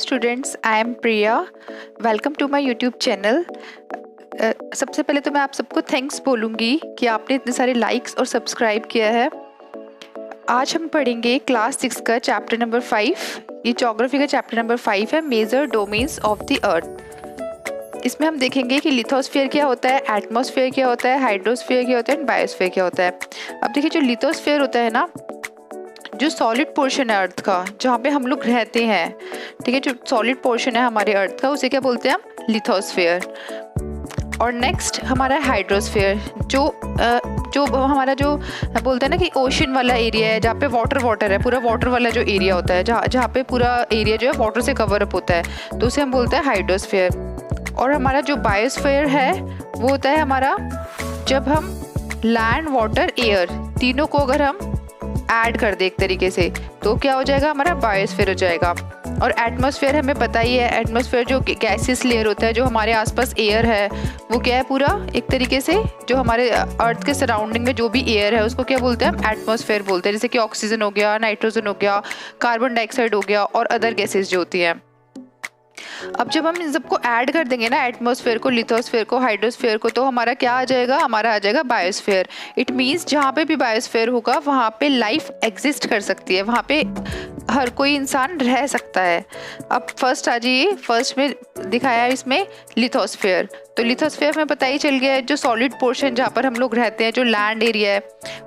students, I am Priya. Welcome to my YouTube channel. सबसे पहले तो मैं आप सबको थैंक्स बोलूँगी कि आपने इतने सारे लाइक्स और सब्सक्राइब किया है। आज हम पढ़ेंगे क्लास 6 का चैप्टर नंबर 5। ये ज्योग्राफी का चैप्टर नंबर 5 है, major domains of the earth. इसमें हम देखेंगे कि लिथोस्फीयर क्या होता है, एटमॉस्फेयर क्या होता है, हाइड्रोस्फीयर क्या होता है एंड बायोस्फीयर क्या होता है। अब देखिए, जो लिथोस्फीयर होता है ना, जो सॉलिड पोर्शन है अर्थ का, जहाँ पे हम लोग रहते हैं, ठीक है, जो सॉलिड पोर्शन है हमारे अर्थ का, उसे क्या बोलते हैं हम? लिथोस्फीयर। और नेक्स्ट हमारा है हाइड्रोस्फीयर, जो हमारा जो बोलते हैं ना कि ओशन वाला एरिया है, जहाँ पे वाटर है, पूरा वाटर वाला जो एरिया होता है, जहाँ पे पूरा एरिया जो है वाटर से कवर अप होता है, तो उसे हम बोलते हैं हाइड्रोस्फीयर। और हमारा जो बायोस्फीयर है वो होता है हमारा, जब हम लैंड, वाटर, एयर तीनों को अगर हम ऐड कर दे एक तरीके से, तो क्या हो जाएगा? हमारा बायोस्फीयर हो जाएगा। और एटमॉस्फेयर हमें पता ही है, एटमॉस्फेयर जो गैसेस लेयर होता है, जो हमारे आसपास एयर है, वो क्या है? पूरा एक तरीके से जो हमारे अर्थ के सराउंडिंग में जो भी एयर है उसको क्या बोलते हैं हम? एटमॉस्फेयर बोलते हैं। जैसे कि ऑक्सीजन हो गया, नाइट्रोजन हो गया, कार्बन डाइऑक्साइड हो गया और अदर गैसेस जो होती हैं। अब जब हम इन सबको ऐड कर देंगे ना, एटमॉस्फेयर को, लिथोस्फेयर को, हाइड्रोस्फेयर को, तो हमारा क्या आ जाएगा? हमारा आ जाएगा बायोस्फेयर। इट मीन्स जहाँ पे भी बायोस्फेयर होगा वहाँ पे लाइफ एग्जिस्ट कर सकती है, वहाँ पे हर कोई इंसान रह सकता है। अब फर्स्ट आ जाइए, फर्स्ट में दिखाया है इसमें लिथोस्फेयर। तो लिथोस्फेयर में पता ही चल गया है, जो सॉलिड पोर्शन जहाँ पर हम लोग रहते हैं, जो लैंड एरिया है,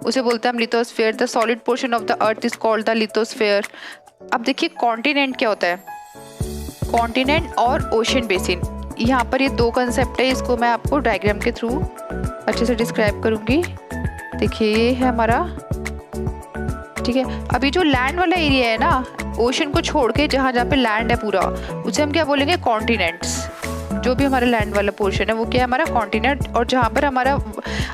उसे बोलते हैं हम lithosphere. The solid portion of the earth is called the lithosphere. अब देखिए, कॉन्टिनेंट क्या होता है? कॉन्टिनेंट और ओशन बेसिन, यहाँ पर ये दो कंसेप्ट है। इसको मैं आपको डायग्राम के थ्रू अच्छे से डिस्क्राइब करूँगी। देखिए, ये है हमारा, ठीक है। अभी जो लैंड वाला एरिया है ना, ओशन को छोड़ के जहाँ पे लैंड है पूरा, उसे हम क्या बोलेंगे? कॉन्टिनेंट्स। जो भी हमारा लैंड वाला पोर्शन है वो क्या है? हमारा कॉन्टिनेंट। और जहाँ पर हमारा,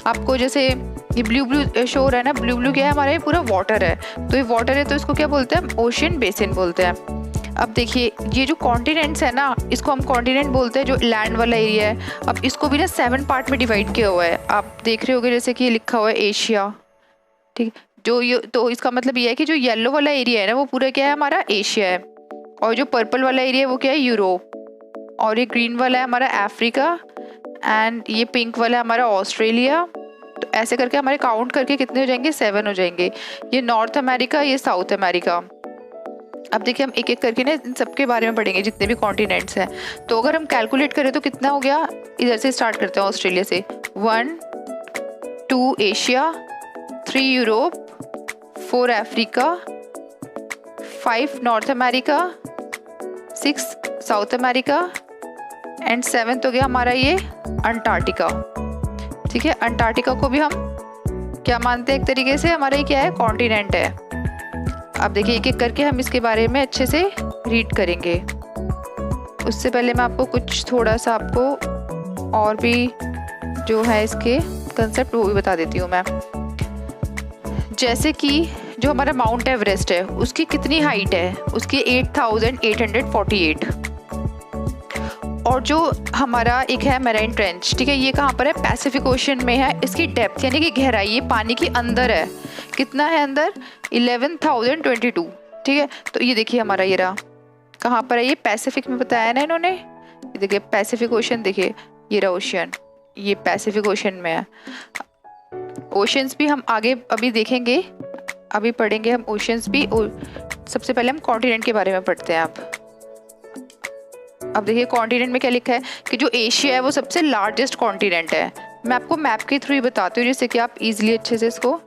आपको जैसे ये ब्लू शो रहा है ना, ब्लू क्या है? हमारा ये पूरा वाटर है, तो ये वाटर है तो इसको क्या बोलते हैं? ओशन बेसिन बोलते हैं। अब देखिए, ये जो कॉन्टिनेंट्स है ना, इसको हम कॉन्टिनेंट बोलते हैं, जो लैंड वाला एरिया है। अब इसको भी ना 7 पार्ट में डिवाइड किया हुआ है, आप देख रहे होगे, जैसे कि ये लिखा हुआ है एशिया, ठीक। जो ये, तो इसका मतलब ये है कि जो येलो वाला एरिया है ना, वो पूरा क्या है? हमारा एशिया है। और जो पर्पल वाला एरिया है वो क्या है? यूरोप। और ये ग्रीन वाला है हमारा अफ्रीका, एंड ये पिंक वाला है हमारा ऑस्ट्रेलिया। तो ऐसे करके हमारे काउंट करके कितने हो जाएंगे? 7 हो जाएंगे। ये नॉर्थ अमेरिका, ये साउथ अमेरिका। अब देखिए, हम एक एक करके ना इन सबके बारे में पढ़ेंगे, जितने भी कॉन्टिनेंट्स हैं। तो अगर हम कैलकुलेट करें तो कितना हो गया? इधर से स्टार्ट करते हैं, ऑस्ट्रेलिया से। 1, 2 Asia, 3 Europe, 4 Africa, 5 north America, 6 south America and 7th हो गया हमारा ये अंटार्कटिका, ठीक है। अंटार्कटिका को भी हम क्या मानते हैं? एक तरीके से हमारा ये क्या है? कॉन्टिनेंट है। अब देखिए, एक एक करके हम इसके बारे में अच्छे से रीड करेंगे। उससे पहले मैं आपको कुछ थोड़ा सा आपको और भी जो है इसके कंसेप्ट वो भी बता देती हूँ मैं। जैसे कि जो हमारा माउंट एवरेस्ट है, उसकी कितनी हाइट है? उसकी 8,848। और जो हमारा एक है मैरीन ट्रेंच, ठीक है, ये कहाँ पर है? पैसिफिक ओशन में है। इसकी डेप्थ यानी कि गहराई, ये पानी के अंदर है। कितना है अंदर? 11,022, ठीक है। तो ये देखिए, हमारा ये रहा, कहाँ पर है? ये पैसिफिक में बताया ना इन्होंने। ये देखिए पैसिफिक ओशन, देखिए ये रहा ओशन, ये पैसिफिक ओशन में है। ओशंस भी हम आगे अभी देखेंगे, अभी पढ़ेंगे हम ओशंस भी। सबसे पहले हम कॉन्टिनेंट के बारे में पढ़ते हैं। अब देखिए, कॉन्टिनेंट में क्या लिखा है कि जो एशिया है वो सबसे लार्जेस्ट कॉन्टिनेंट है। मैं आपको मैप के थ्रू ही बताती हूँ, जिससे कि आप इजीली अच्छे से इसको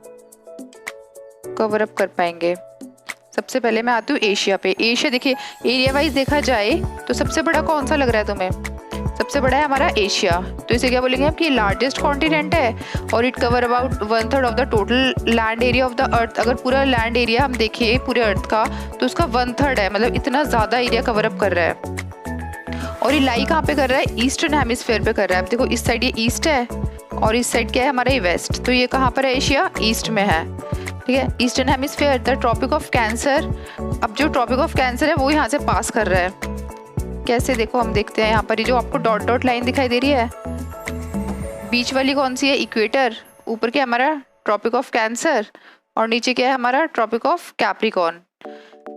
कवर अप कर पाएंगे। सबसे पहले मैं आती हूँ एशिया पे। एशिया देखिए, एरिया वाइज देखा जाए तो सबसे बड़ा कौन सा लग रहा है तुम्हें? सबसे बड़ा है हमारा एशिया। तो इसे क्या बोलेंगे हम? कि लार्जेस्ट कॉन्टिनेंट है और it cover about 1/3 of the total land area of the अर्थ। अगर पूरा लैंड एरिया हम देखें पूरे अर्थ का, तो उसका 1/3 है, मतलब इतना ज़्यादा एरिया कवर अप कर रहा है। और ये लाई कहाँ पे कर रहा है? ईस्टर्न हेमिस्फीयर पे कर रहा है। अब देखो, इस साइड ये ईस्ट है और इस साइड क्या है? हमारा ये वेस्ट। तो ये कहाँ पर है? एशिया ईस्ट में है, ठीक है। Eastern hemisphere, the Tropic of Cancer. अब जो ट्रॉपिक ऑफ कैंसर है वो यहाँ से पास कर रहा है। कैसे? देखो, हम देखते हैं यहाँ पर, ये जो आपको डॉट डॉट लाइन दिखाई दे रही है, बीच वाली कौन सी है? इक्वेटर। ऊपर क्या हमारा? Tropic of Cancer. और नीचे क्या है हमारा? Tropic of Capricorn.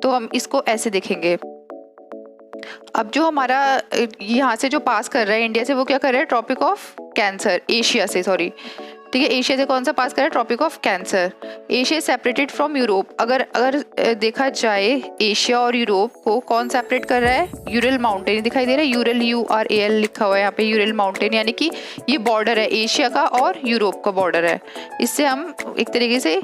तो हम इसको ऐसे देखेंगे। अब जो हमारा यहाँ से जो पास कर रहा है इंडिया से, वो क्या कर रहा है, ट्रॉपिक ऑफ कैंसर, एशिया से, सॉरी, ठीक है, एशिया से कौन सा पास कर रहा है, Tropic of Cancer. Asia separated from Europe. अगर देखा जाए एशिया और यूरोप को कौन सेपरेट कर रहा है, यूरल माउंटेन दिखाई दे रहा है, यूरल, URAL लिखा हुआ है यहाँ पे, यूरल माउंटेन, यानी कि ये बॉर्डर है एशिया का और यूरोप का बॉर्डर है। इससे हम एक तरीके से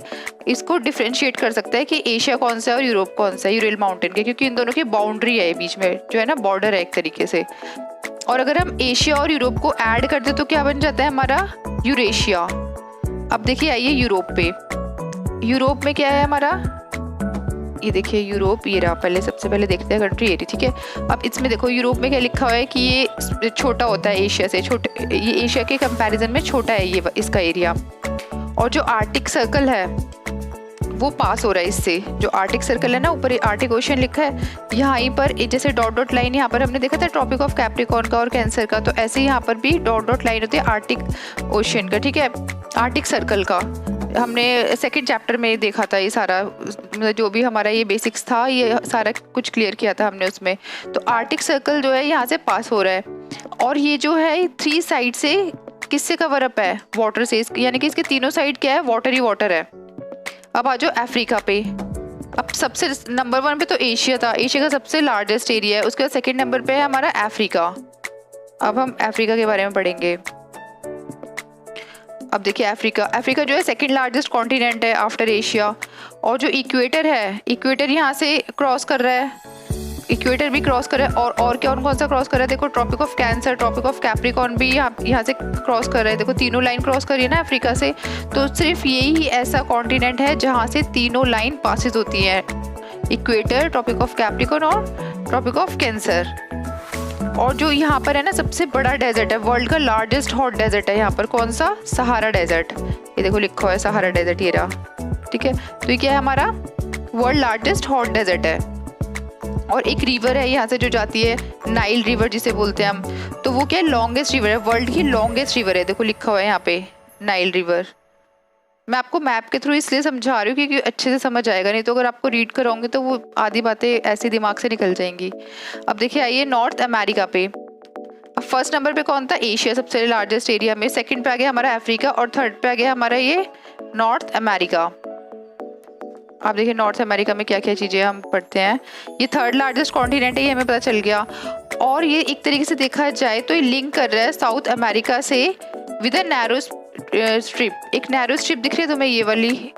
इसको डिफ्रेंशिएट कर सकते हैं कि एशिया कौन सा है और यूरोप कौन सा है, यूरल माउंटेन के, क्योंकि इन दोनों की बाउंड्री है बीच में, जो है ना, बॉर्डर है एक तरीके से। और अगर हम एशिया और यूरोप को ऐड कर दे तो क्या बन जाता है हमारा, यूरेशिया। अब देखिए आइए यूरोप पे, यूरोप में क्या है हमारा, ये देखिए यूरोप, ये रहा, पहले सबसे पहले देखते हैं कंट्री एरिया, ठीक है। अब इसमें देखो यूरोप में क्या लिखा हुआ है कि ये छोटा होता है एशिया से, छोटे, ये एशिया के कंपैरिजन में छोटा है ये इसका एरिया। और जो आर्टिक सर्कल है वो पास हो रहा है इससे, जो आर्टिक सर्कल है ना, ऊपर आर्टिक ओशन लिखा है, यहाँ पर जैसे डॉट डॉट लाइन यहाँ पर हमने देखा था ट्रॉपिक ऑफ कैप्रिकॉर्न का और कैंसर का, तो ऐसे यहाँ पर भी डॉट डॉट लाइन होती है आर्टिक ओशन का, ठीक है, आर्टिक सर्कल का। हमने सेकंड चैप्टर में देखा था ये सारा, जो भी हमारा ये बेसिक्स था ये सारा कुछ क्लियर किया था हमने उसमें। तो आर्टिक सर्कल जो है यहाँ से पास हो रहा है, और ये जो है 3 साइड से किससे कवर अप है, वाटर से, यानी कि इसके तीनों साइड क्या है, वाटर ही वाटर है। अब आ जाओ अफ्रीका पे। अब सबसे नंबर 1 पे तो एशिया था, एशिया का सबसे लार्जेस्ट एरिया है, उसके बाद सेकंड नंबर पे है हमारा अफ्रीका। अब हम अफ्रीका के बारे में पढ़ेंगे। अब देखिए अफ्रीका, अफ्रीका जो है सेकंड लार्जेस्ट कॉन्टिनेंट है आफ्टर एशिया। और जो इक्वेटर है, इक्वेटर यहाँ से क्रॉस कर रहा है, इक्वेटर भी क्रॉस कर रहा है, और क्या, कौन सा क्रॉस कर रहा है, देखो Tropic of Cancer, Tropic of Capricorn भी यहाँ से क्रॉस कर रहा है, देखो तीनों लाइन क्रॉस करी है ना अफ्रीका से। तो सिर्फ यही ही ऐसा कॉन्टिनेंट है जहाँ से तीनों लाइन पासिस होती है, इक्वेटर, ट्रॉपिक ऑफ कैप्रिकॉर्न और ट्रॉपिक ऑफ कैंसर। और जो यहाँ पर है ना सबसे बड़ा डेजर्ट है, वर्ल्ड का लार्जेस्ट हॉट डेजर्ट है यहाँ पर, कौन सा, सहारा डेजर्ट, ये देखो लिखा हुआ है सहारा डेजर्ट, ये रहा, ठीक है। तो ये क्या है हमारा, वर्ल्ड लार्जेस्ट हॉट डेजर्ट है। और एक रिवर है यहाँ से जो जाती है, नाइल रिवर जिसे बोलते हैं हम, तो वो क्या है, लॉन्गेस्ट रिवर है, वर्ल्ड की लॉन्गेस्ट रिवर है, देखो लिखा हुआ है यहाँ पे नाइल रिवर। मैं आपको मैप के थ्रू इसलिए समझा रही हूँ क्योंकि अच्छे से समझ आएगा, नहीं तो अगर आपको रीड कराऊंगी तो वो आधी बातें ऐसे दिमाग से निकल जाएंगी। अब देखिए आइए नॉर्थ अमेरिका पे। अब फर्स्ट नंबर पे कौन था, एशिया सबसे लार्जेस्ट एरिया में, सेकंड पे आ गया हमारा अफ्रीका, और थर्ड पे आ गया हमारा ये नॉर्थ अमेरिका। आप देखिए नॉर्थ अमेरिका में क्या क्या चीज़ें हम पढ़ते हैं, ये थर्ड लार्जेस्ट कॉन्टिनेंट है, ये हमें पता चल गया। और ये एक तरीके से देखा जाए तो ये लिंक कर रहा है साउथ अमेरिका से विद अ नैरो स्ट्रिप। एक नैरो स्ट्रिप दिख रही है तुम्हें, ये वाली,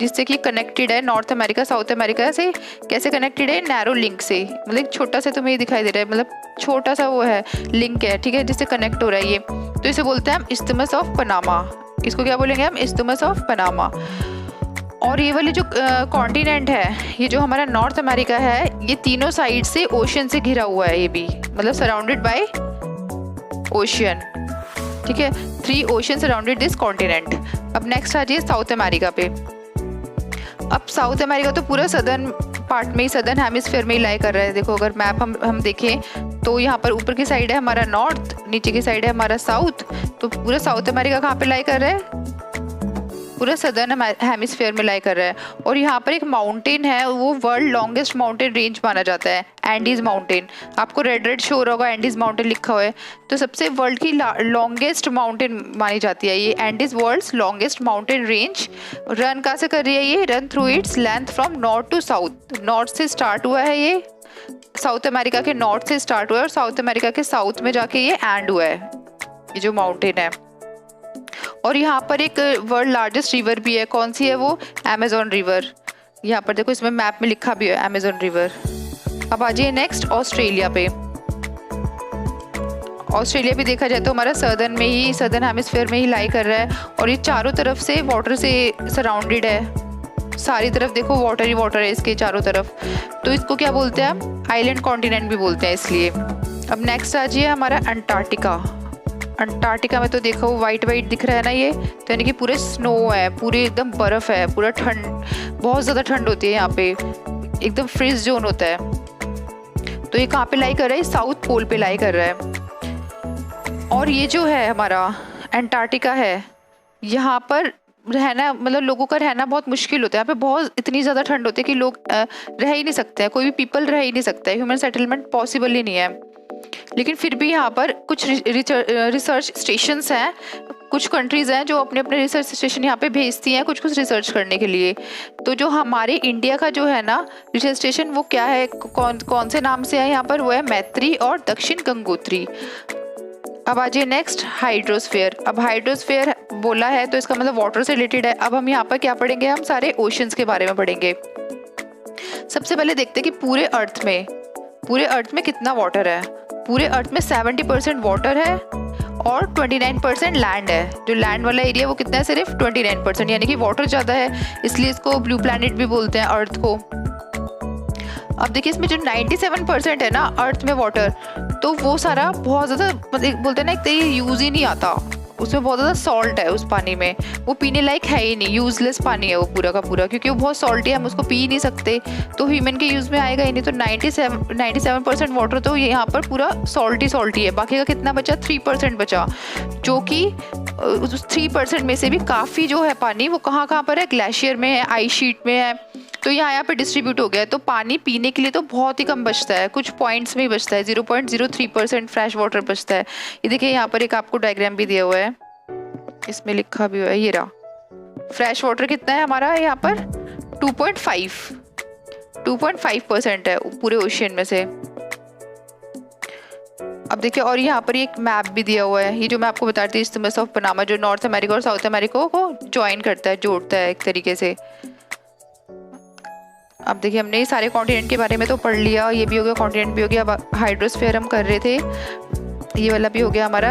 जिससे कि कनेक्टेड है नॉर्थ अमेरिका साउथ अमेरिका से। कैसे कनेक्टेड है, नैरो लिंक से, मतलब छोटा सा तुम्हें ये दिखाई दे रहा है, मतलब छोटा सा वो है, लिंक है, ठीक है, जिससे कनेक्ट हो रहा है ये। तो इसे बोलते हैं हम इस्थमस ऑफ पनामा, इसको क्या बोलेंगे हम, इस्थमस ऑफ पनामा। और ये वाली जो कॉन्टिनेंट है, ये जो हमारा नॉर्थ अमेरिका है, ये तीनों साइड से ओशन से घिरा हुआ है, ये भी मतलब सराउंडेड बाय ओशियन, ठीक है, 3 ओशन सराउंडेड दिस कॉन्टिनेंट। अब नेक्स्ट आ जाइए साउथ अमेरिका पे। अब साउथ अमेरिका तो पूरा सदर्न पार्ट में ही, सदर्न हेमिस्फीयर में ही लाई कर रहा है। देखो अगर मैप हम देखें तो यहाँ पर ऊपर की साइड है हमारा नॉर्थ, नीचे की साइड है हमारा साउथ, तो पूरा साउथ अमेरिका कहाँ पे लाई कर रहा है, पूरा सदर्न हेमिस्फीयर में लाई कर रहा है। और यहाँ पर एक माउंटेन है, वो वर्ल्ड लॉन्गेस्ट माउंटेन रेंज माना जाता है, एंडीज माउंटेन। आपको रेड रेड शो हो रहा होगा, एंडीज माउंटेन लिखा हुआ है, तो सबसे वर्ल्ड की लॉन्गेस्ट माउंटेन मानी जाती है ये Andes, world's longest mountain range. Run कहाँ से कर रही है ये, run through its length from north to south. North से स्टार्ट हुआ है ये, साउथ अमेरिका के नॉर्थ से स्टार्ट हुआ है और साउथ अमेरिका के साउथ में जाके ये एंड हुआ है, ये जो माउंटेन है। और यहाँ पर एक वर्ल्ड लार्जेस्ट रिवर भी है, कौन सी है वो, अमेज़न रिवर। यहाँ पर देखो इसमें मैप में लिखा भी है अमेज़न रिवर। अब आ जाइए नेक्स्ट ऑस्ट्रेलिया पे। ऑस्ट्रेलिया भी देखा जाए तो हमारा सदर्न में ही, सदर्न हेमिस्फीयर में ही लाई कर रहा है, और ये चारों तरफ से वाटर से सराउंडेड है, सारी तरफ देखो वाटर ही वाटर है इसके चारों तरफ। तो इसको क्या बोलते हैं हम, आइलैंड कॉन्टिनेंट भी बोलते हैं इसलिए। अब नेक्स्ट आ जाइए हमारा अंटार्कटिका। अंटार्कटिका में तो देखो वाइट वाइट दिख रहा है ना ये, तो यानी कि पूरे स्नो है, पूरे एकदम बर्फ़ है, पूरा ठंड, बहुत ज़्यादा ठंड होती है यहाँ पे, एकदम फ्रीज जोन होता है। तो ये कहाँ पे लाई कर रहा है, साउथ पोल पे लाई कर रहा है। और ये जो है हमारा अंटार्कटिका है, यहाँ पर रहना, मतलब लोगों का रहना बहुत मुश्किल होता है। यहाँ पे बहुत इतनी ज़्यादा ठंड होती है कि लोग रह ही नहीं सकते हैं, कोई भी पीपल रह ही नहीं सकता है, ह्यूमन सेटलमेंट पॉसिबल ही नहीं है। लेकिन फिर भी यहाँ पर कुछ रिसर्च स्टेशंस हैं, कुछ कंट्रीज़ हैं जो अपने अपने रिसर्च स्टेशन यहाँ पे भेजती हैं कुछ कुछ रिसर्च करने के लिए। तो जो हमारे इंडिया का जो है ना रिसर्च स्टेशन, वो क्या है, कौन से नाम से है यहाँ पर, वो है मैत्री और दक्षिण गंगोत्री। अब आ जाइए नेक्स्ट, हाइड्रोस्फीयर। अब हाइड्रोस्फीयर बोला है तो इसका मतलब वाटर से रिलेटेड है। अब हम यहाँ पर क्या पढ़ेंगे, हम सारे ओशंस के बारे में पढ़ेंगे। सबसे पहले देखते हैं कि पूरे अर्थ में कितना वाटर है। पूरे अर्थ में 70% वाटर है और 29% लैंड है। जो लैंड वाला एरिया वो कितना है, सिर्फ 29%, यानी कि वाटर ज़्यादा है, इसलिए इसको ब्लू प्लैनेट भी बोलते हैं अर्थ को। अब देखिए इसमें जो 97% है ना अर्थ में वाटर, तो वो सारा बहुत ज़्यादा मतलब बोलते हैं ना, एक तो ये यूज़ ही नहीं आता, उसमें बहुत ज़्यादा सॉल्ट है उस पानी में, वो पीने लायक है ही नहीं, यूजलेस पानी है वो पूरा का पूरा, क्योंकि वो बहुत सॉल्टी है, हम उसको पी ही नहीं सकते, तो ह्यूमन के यूज़ में आएगा ही नहीं। तो 97% वाटर तो ये यहाँ पर पूरा सॉल्टी है। बाकी का कितना बचा, 3% बचा, जो कि उस 3% में से भी काफ़ी जो है पानी वो कहाँ पर है, ग्लेशियर में है, आइस शीट में है, तो यहाँ पे डिस्ट्रीब्यूट हो गया है। तो पानी पीने के लिए तो बहुत ही कम बचता है, कुछ पॉइंट्स में ही बचता है, 0.03% फ्रेश वाटर बचता है। ये देखिए यहाँ पर एक आपको डायग्राम भी दिया हुआ है, इसमें लिखा भी हुआ है, ये रहा। फ्रेश वाटर कितना है हमारा यहाँ पर, 2.5% है पूरे ओशियन में से। अब देखिए, और यहाँ पर एक मैप भी दिया हुआ है, ये जो मैं आपको बता रही थी, इस्थमस ऑफ पनामा, जो नॉर्थ अमेरिका और साउथ अमेरिका को ज्वाइन करता है, जोड़ता है एक तरीके से। अब देखिए हमने सारे कॉन्टिनेंट के बारे में तो पढ़ लिया, ये भी हो गया, कॉन्टिनेंट भी हो गया। अब हाइड्रोस्फीयर हम कर रहे थे, ये वाला भी हो गया हमारा,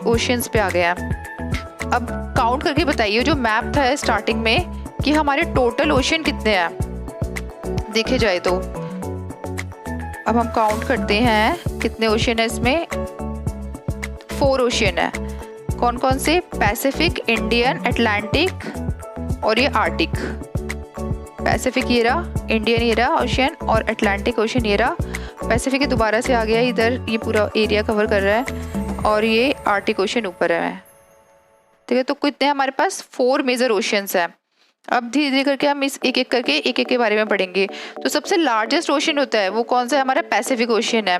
ओशियंस पे आ गया। अब काउंट करके बताइए, जो मैप था स्टार्टिंग में, कि हमारे टोटल ओशियन कितने हैं देखे जाए तो। अब हम काउंट करते हैं कितने ओशियन है इसमें, 4 ओशियन है। कौन कौन से, पैसिफिक, इंडियन, अटलांटिक और ये आर्टिक। पैसिफिक ये रहा, इंडियन ये रहा ओशियन, और अटलांटिक ओशियन ये रहा। पैसिफिक के दोबारा से आ गया इधर, ये पूरा एरिया कवर कर रहा है, और ये आर्टिक ओशियन ऊपर है। ठीक है, तो कितने हमारे पास 4 मेजर ओशियंस हैं। अब धीरे धीरे करके हम इस एक एक के बारे में पढ़ेंगे। तो सबसे लार्जेस्ट ओशियन होता है वो कौन सा है, हमारा पैसिफिक ओशियन है।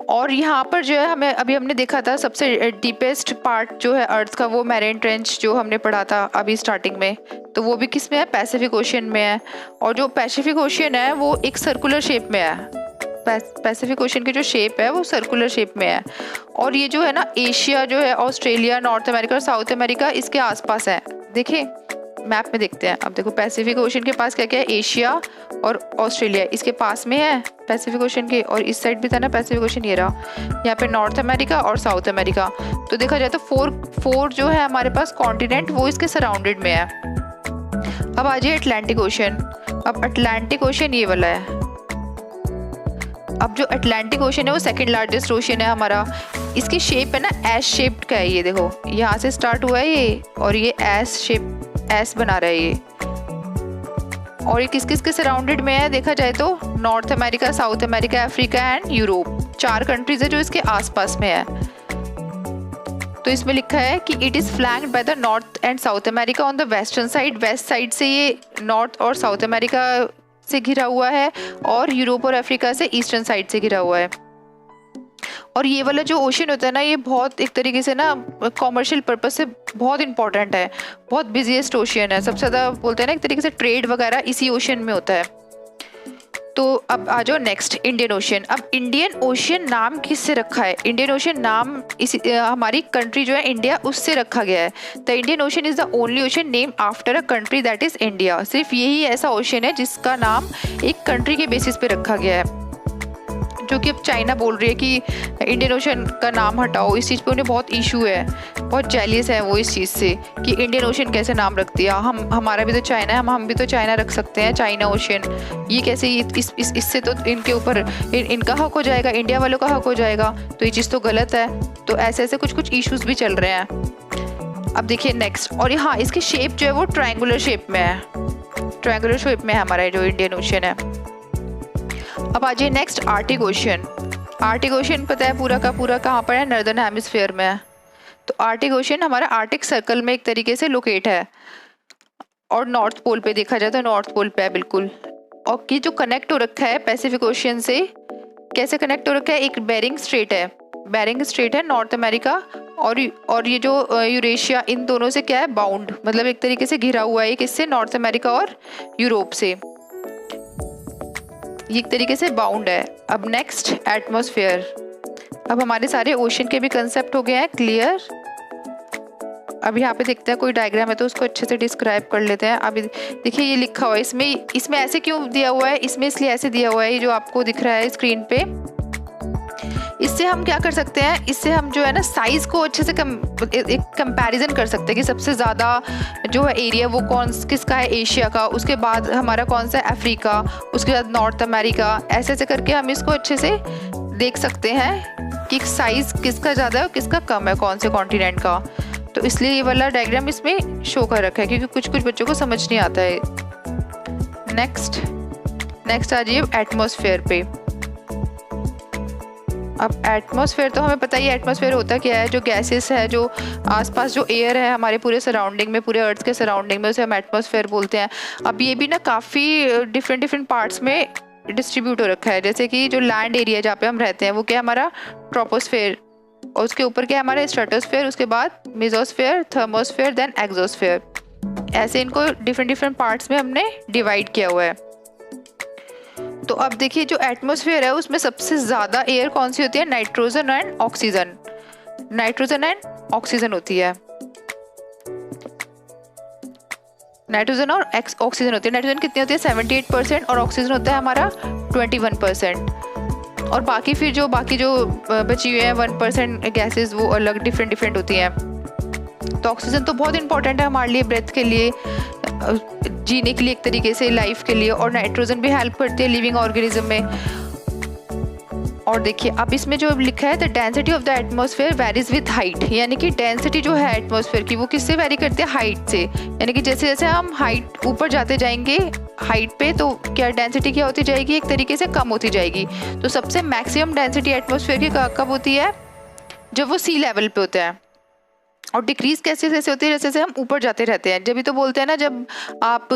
और यहाँ पर जो है हमें अभी हमने देखा था सबसे डीपेस्ट पार्ट जो है अर्थ का, वो मैरीन ट्रेंच जो हमने पढ़ा था अभी स्टार्टिंग में, तो वो भी किस में है, पैसिफिक ओशियन में है। और जो पैसिफिक ओशियन है वो एक सर्कुलर शेप में है, पैसिफिक ओशियन की जो शेप है वो सर्कुलर शेप में है। और ये जो है ना एशिया जो है, ऑस्ट्रेलिया, नॉर्थ अमेरिका और साउथ अमेरिका इसके आसपास है। देखिए मैप में देखते हैं। अब देखो पैसिफिक ओशियन के पास क्या क्या है, एशिया और ऑस्ट्रेलिया इसके पास में है पैसिफिक ओशियन के, और इस साइड भी था ना पैसिफिक ओशियन, ये रहा यहाँ पे नॉर्थ अमेरिका और साउथ अमेरिका। तो देखा जाए तो 4 जो है हमारे पास कॉन्टिनेंट वो इसके सराउंडेड में है। अब आ जाइए अटलांटिक ओशियन। अब अटलांटिक ओशियन ये वाला है। अब जो अटलांटिक ओशियन है वो सेकंड लार्जेस्ट ओशियन है हमारा। इसकी शेप है ना एस शेप्ड का है, ये देखो यहाँ से स्टार्ट हुआ है ये, और ये एस बना रहा है ये। और ये किस किस के सराउंडेड में है देखा जाए तो, north America, south America, Africa and Europe, 4 countries है जो इसके आसपास में है। तो इसमें लिखा है कि it is flanked by the north and south America on the western side. West side से ये नॉर्थ और साउथ अमेरिका से घिरा हुआ है, और यूरोप और अफ्रीका से ईस्टर्न साइड से घिरा हुआ है। और ये वाला जो ओशन होता है ना, ये बहुत एक तरीके से ना कॉमर्शियल पर्पस से बहुत इंपॉर्टेंट है, बहुत बिजीएस्ट ओशियन है। सबसे ज़्यादा बोलते हैं ना एक तरीके से ट्रेड वगैरह इसी ओशियन में होता है। तो अब आ जाओ नेक्स्ट, इंडियन ओशियन। अब इंडियन ओशियन नाम किससे रखा है, इंडियन ओशियन नाम इसी हमारी कंट्री जो है इंडिया उससे रखा गया है। The Indian ocean is the only ocean name after a country that is India. सिर्फ यही ऐसा ओशियन है जिसका नाम एक कंट्री के बेसिस पे रखा गया है, जो कि अब चाइना बोल रही है कि इंडियन ओशन का नाम हटाओ। इस चीज़ पे उन्हें बहुत इशू है, बहुत जेलियस है वो इस चीज़ से कि इंडियन ओशन कैसे नाम रख दिया। हमारा भी तो चाइना है, हम भी तो चाइना रख सकते हैं, चाइना ओशन। ये कैसे, इससे तो इनके ऊपर इनका हक हो जाएगा, इंडिया वालों का हक हो जाएगा, तो ये चीज़ तो गलत है। तो ऐसे ऐसे कुछ इशूज़ भी चल रहे हैं। अब देखिए नेक्स्ट, और यहाँ इसकी शेप जो है वो ट्रायंगुलर शेप में है, ट्रायंगुलर शेप में है हमारा जो इंडियन ओशन है। अब आ जाइए next, Arctic ocean. Arctic ocean पता है पूरा का पूरा कहाँ पर है, नॉर्दर्न हेमिस्फीयर में है। तो आर्टिक ओशियन हमारा आर्टिक सर्कल में एक तरीके से लोकेट है, और नॉर्थ पोल पे देखा जाए तो नॉर्थ पोल पे है बिल्कुल। और ये जो कनेक्ट हो रखा है पैसिफिक ओशियन से, कैसे कनेक्ट हो रखा है, एक बेरिंग स्ट्रेट है, बेरिंग स्ट्रेट है नॉर्थ अमेरिका और ये जो यूरेशिया, इन दोनों से क्या है, बाउंड, मतलब एक तरीके से घिरा हुआ है किससे, नॉर्थ अमेरिका और यूरोप से, ये एक तरीके से बाउंड है। अब नेक्स्ट एटमॉस्फेयर। अब हमारे सारे ओशन के भी कंसेप्ट हो गए हैं क्लियर। अब यहाँ पे देखते हैं कोई डायग्राम है तो उसको अच्छे से डिस्क्राइब कर लेते हैं। अभी देखिए ये लिखा हुआ है, इसमें ऐसे क्यों दिया हुआ है, इसमें इसलिए ऐसे दिया हुआ है, ये जो आपको दिख रहा है स्क्रीन पे। इससे हम क्या कर सकते हैं, इससे हम जो है ना साइज को अच्छे से एक कंपैरिजन कर सकते हैं कि सबसे ज़्यादा जो है एरिया वो किसका है, एशिया का, उसके बाद हमारा कौन सा है, अफ्रीका, उसके बाद नॉर्थ अमेरिका, ऐसे ऐसे करके हम इसको अच्छे से देख सकते हैं कि साइज किसका ज़्यादा है और किसका कम है, कौन से कॉन्टिनेंट का। तो इसलिए ये वाला डायग्राम इसमें शो कर रखा है क्योंकि कुछ कुछ बच्चों को समझ नहीं आता है। नेक्स्ट आ जाइए एटमॉस्फेयर पे। अब एटमॉस्फेयर तो हमें पता ही है एटमॉस्फेयर होता क्या है, जो गैसेस है, जो आसपास जो एयर है हमारे पूरे सराउंडिंग में, पूरे अर्थ के सराउंडिंग में, उसे हम एटमॉस्फेयर बोलते हैं। अब ये भी ना काफ़ी डिफरेंट पार्ट्स में डिस्ट्रीब्यूट हो रखा है, जैसे कि जो लैंड एरिया जहाँ पे हम रहते हैं वो क्या है, हमारा ट्रोपोस्फेयर, और उसके ऊपर क्या है हमारा स्ट्रेटोस्फेयर, उसके बाद मेसोस्फेयर, थर्मोस्फेयर, देन एक्सोस्फेयर। ऐसे इनको डिफरेंट पार्ट्स में हमने डिवाइड किया हुआ है। तो अब देखिए जो एटमॉस्फेयर है उसमें सबसे ज़्यादा एयर कौन सी होती है, nitrogen and oxygen, nitrogen and oxygen होती है, नाइट्रोजन और ऑक्सीजन होती है। नाइट्रोजन कितनी होती है, 78%, और ऑक्सीजन होता है हमारा 21%। और बाकी जो बची हुई है 1% गैसेस, वो अलग डिफरेंट होती हैं। तो ऑक्सीजन तो बहुत इंपॉर्टेंट है हमारे लिए, ब्रेथ के लिए, जीने के लिए, एक तरीके से लाइफ के लिए, और नाइट्रोजन भी हेल्प करती है लिविंग ऑर्गेनिज्म में। और देखिए अब इसमें जो लिखा है, the density of the atmosphere varies with height, यानी कि डेंसिटी जो है एटमॉस्फेयर की वो किससे वेरी करती है, हाइट से। यानी कि जैसे जैसे हम हाइट ऊपर जाते जाएंगे हाइट पे, तो क्या डेंसिटी क्या होती जाएगी, एक तरीके से कम होती जाएगी। तो सबसे मैक्सिमम डेंसिटी एटमॉस्फेयर की कब होती है, जब वो सी लेवल पे होता है। और डिक्रीज कैसे होती है, जैसे हम ऊपर जाते रहते हैं। जब भी तो बोलते हैं ना, जब आप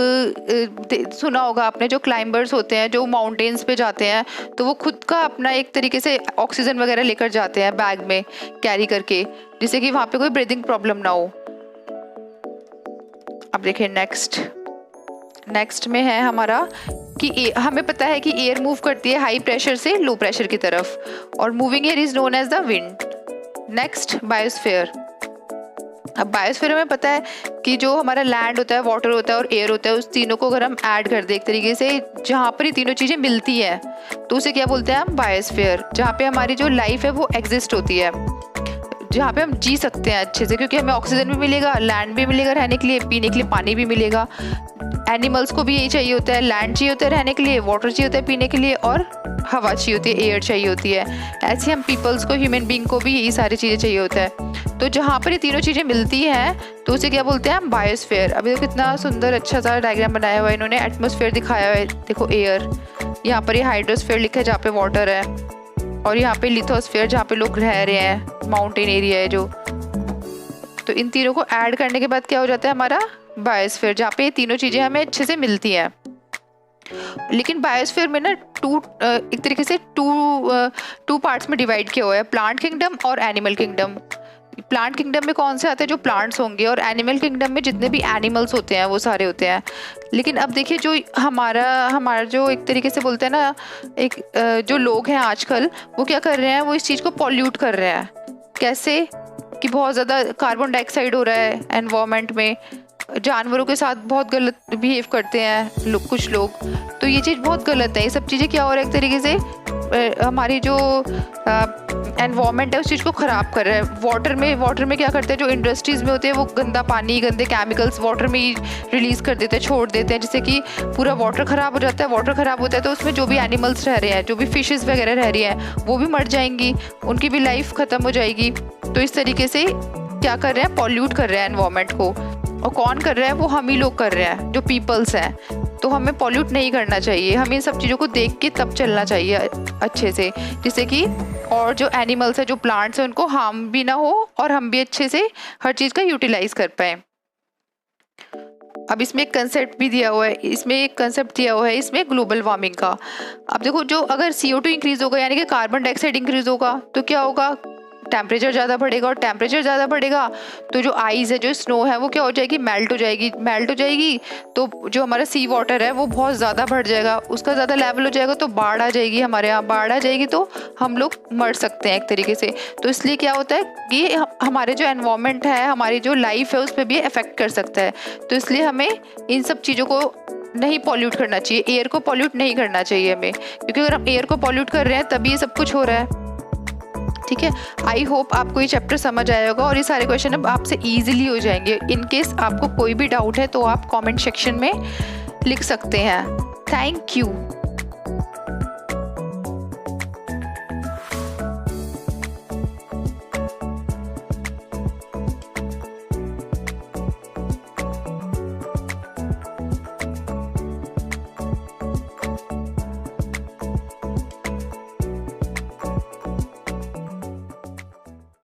सुना होगा आपने, जो क्लाइंबर्स होते हैं जो माउंटेन्स पे जाते हैं, तो वो खुद का अपना एक तरीके से ऑक्सीजन वगैरह लेकर जाते हैं बैग में कैरी करके, जिससे कि वहाँ पे कोई ब्रीदिंग प्रॉब्लम ना हो। अब देखिए नेक्स्ट में है हमारा कि हमें पता है कि एयर मूव करती है हाई प्रेशर से लो प्रेशर की तरफ, और moving air is known as the wind. Next biosphere. अब बायोस्फीयर में पता है कि जो हमारा लैंड होता है, वाटर होता है और एयर होता है, उस तीनों को अगर हम ऐड कर दें एक तरीके से, जहाँ पर ये तीनों चीज़ें मिलती हैं, तो उसे क्या बोलते हैं हम, बायोस्फीयर। जहाँ पे हमारी जो लाइफ है वो एग्जिस्ट होती है, जहाँ पे हम जी सकते हैं अच्छे से, क्योंकि हमें ऑक्सीजन भी मिलेगा, लैंड भी मिलेगा रहने के लिए, पीने के लिए पानी भी मिलेगा। एनिमल्स को भी यही चाहिए होता है, लैंड चाहिए होता है रहने के लिए, वाटर चाहिए होता है पीने के लिए, और हवा चाहिए होती है, एयर चाहिए होती है। ऐसे हम पीपल्स को, ह्यूमन बींग को भी यही सारी चीज़ें चाहिए होता है। तो जहाँ पर ये तीनों चीज़ें मिलती हैं तो उसे क्या बोलते हैं हम, बायोस्फीयर। अभी तो कितना सुंदर अच्छा सा डायग्राम बनाया हुआ है इन्होंने, एटमॉस्फेयर दिखाया हुआ है, देखो एयर, यहाँ पर ये हाइड्रोस्फीयर लिखा है जहाँ पे वाटर है, और यहाँ पे लिथोस्फीयर जहाँ पे लोग रह रहे हैं, माउंटेन एरिया है जो। तो इन तीनों को ऐड करने के बाद क्या हो जाता है हमारा बायोस्फीयर, जहाँ पे ये तीनों चीज़ें हमें अच्छे से मिलती हैं। लेकिन बायोस्फीयर में ना एक तरीके से टू पार्ट्स में डिवाइड किया हुआ है, प्लांट किंगडम और एनिमल किंगडम। प्लांट किंगडम में कौन से आते हैं, जो प्लांट्स होंगे, और एनिमल किंगडम में जितने भी एनिमल्स होते हैं वो सारे होते हैं। लेकिन अब देखिए जो हमारा जो एक तरीके से बोलते हैं ना, जो लोग हैं आजकल, वो क्या कर रहे हैं, वो इस चीज़ को पॉल्यूट कर रहे हैं। कैसे कि बहुत ज़्यादा कार्बन डाइऑक्साइड हो रहा है एनवायरनमेंट में, जानवरों के साथ बहुत गलत बिहेव करते हैं कुछ लोग। तो ये चीज़ बहुत गलत है। ये सब चीज़ें क्या हो रहा है, एक तरीके से हमारी जो एनवायरनमेंट है उस चीज़ को ख़राब कर रहा है। वाटर में क्या करते हैं, जो इंडस्ट्रीज़ में होते हैं वो गंदा पानी, गंदे केमिकल्स वाटर में ही रिलीज़ कर देते हैं, छोड़ देते हैं, जिससे कि पूरा वाटर ख़राब हो जाता है। वाटर ख़राब होता है तो उसमें जो भी एनिमल्स रह रहे हैं, जो भी फिशेस वगैरह रह रही हैं, वो भी मर जाएंगी, उनकी भी लाइफ ख़त्म हो जाएगी। तो इस तरीके से क्या कर रहे हैं, पॉल्यूट कर रहे हैं एनवायरनमेंट को। और कौन कर रहा है, वो हम ही लोग कर रहे हैं, जो पीपल्स हैं। तो हमें पॉल्यूट नहीं करना चाहिए। हमें इन सब चीज़ों को देख के तब चलना चाहिए अच्छे से, जिससे कि और जो एनिमल्स है, जो प्लांट्स हैं, उनको हार्म भी ना हो और हम भी अच्छे से हर चीज़ का यूटिलाइज कर पाए। अब इसमें एक कंसेप्ट भी दिया हुआ है, इसमें ग्लोबल वार्मिंग का। अब देखो, जो अगर CO2 इंक्रीज होगा यानी कि कार्बन डाइऑक्साइड इंक्रीज होगा तो क्या होगा, टेम्परेचर ज़्यादा बढ़ेगा, और टेम्परेचर ज़्यादा बढ़ेगा तो जो आइज़ है, जो स्नो है, वो क्या हो जाएगी, मेल्ट हो जाएगी। तो जो हमारा सी वाटर है वो बहुत ज़्यादा बढ़ जाएगा, उसका ज़्यादा लेवल हो जाएगा, तो बाढ़ आ जाएगी हमारे यहाँ। बाढ़ आ जाएगी तो हम लोग मर सकते हैं एक तरीके से। तो इसलिए क्या होता है कि हमारे जो एनवायरनमेंट है, हमारी जो लाइफ है, उस पर भी अफेक्ट कर सकता है। तो इसलिए हमें इन सब चीज़ों को नहीं पॉल्यूट करना चाहिए, एयर को पॉल्यूट नहीं करना चाहिए हमें, क्योंकि अगर हम एयर को पॉल्यूट कर रहे हैं तभी ये सब कुछ हो रहा है। ठीक है, आई होप आपको ये चैप्टर समझ आया होगा और ये सारे क्वेश्चन अब आपसे इजीली हो जाएंगे। इन केस आपको कोई भी डाउट है तो आप कमेंट सेक्शन में लिख सकते हैं। Thank you.